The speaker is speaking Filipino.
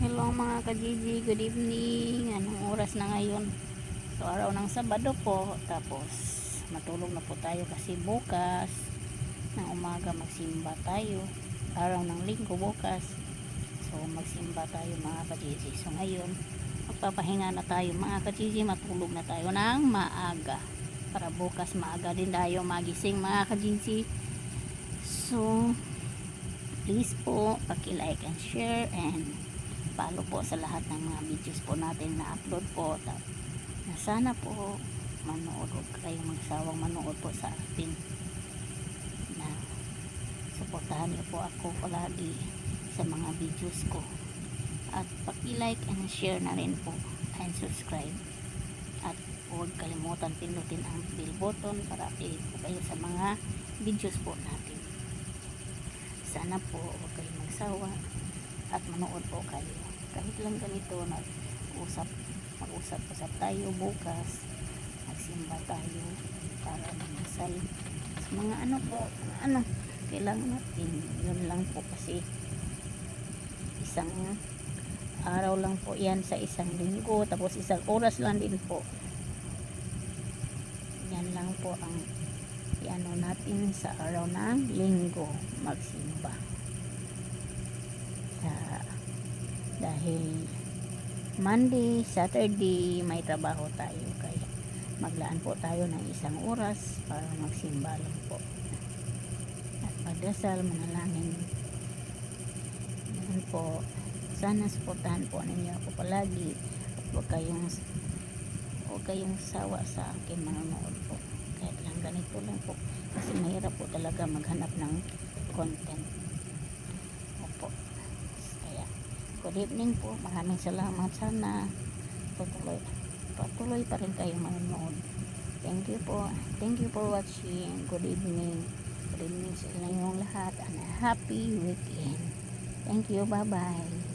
Hello mga ka-GG, good evening. Anong oras na ngayon? So araw ng Sabado po. Tapos matulog na po tayo kasi bukas ng umaga magsimba tayo. Araw ng Linggo bukas. So magsimba tayo mga ka-GG. So ngayon magpapahinga na tayo mga ka-GG. Matulog na tayo ng maaga para bukas maaga din tayo magising mga ka-GG. So please po paki-like and share and follow po sa lahat ng mga videos po natin na upload po, na sana po manood o kayong magsawang manood po sa atin, na suportahan niyo po ako palagi sa mga videos ko, at paki-like and share na rin po and subscribe, at huwag kalimutan pindutin ang bell button para update po kayo sa mga videos po natin. Sana po huwag kayong magsawa at manood po kayo. Kahit lang ganito, mag-usap tayo bukas, magsimba tayo para mamasal sa mga kailangan natin. Yun lang po, kasi isang araw lang po yan sa isang linggo, tapos isang oras lang din po. Yan lang po ang natin sa araw ng linggo, magsimba. Dahil Monday, Saturday may trabaho tayo, kaya maglaan po tayo ng isang oras para magsimba lang po at magdasal, manalangin. Yan po, sana suportahan po ninyo ako palagi at huwag kayong sawa sa akin manonood po, kahit lang ganito lang po, kasi mahirap po talaga maghanap ng content. Opo. Good evening po. Maraming salamat. Sana patuloy pa rin kayong manonood. Thank you po. Thank you for watching. Good evening. Good evening sa inyong lahat and a happy weekend. Thank you. Bye bye.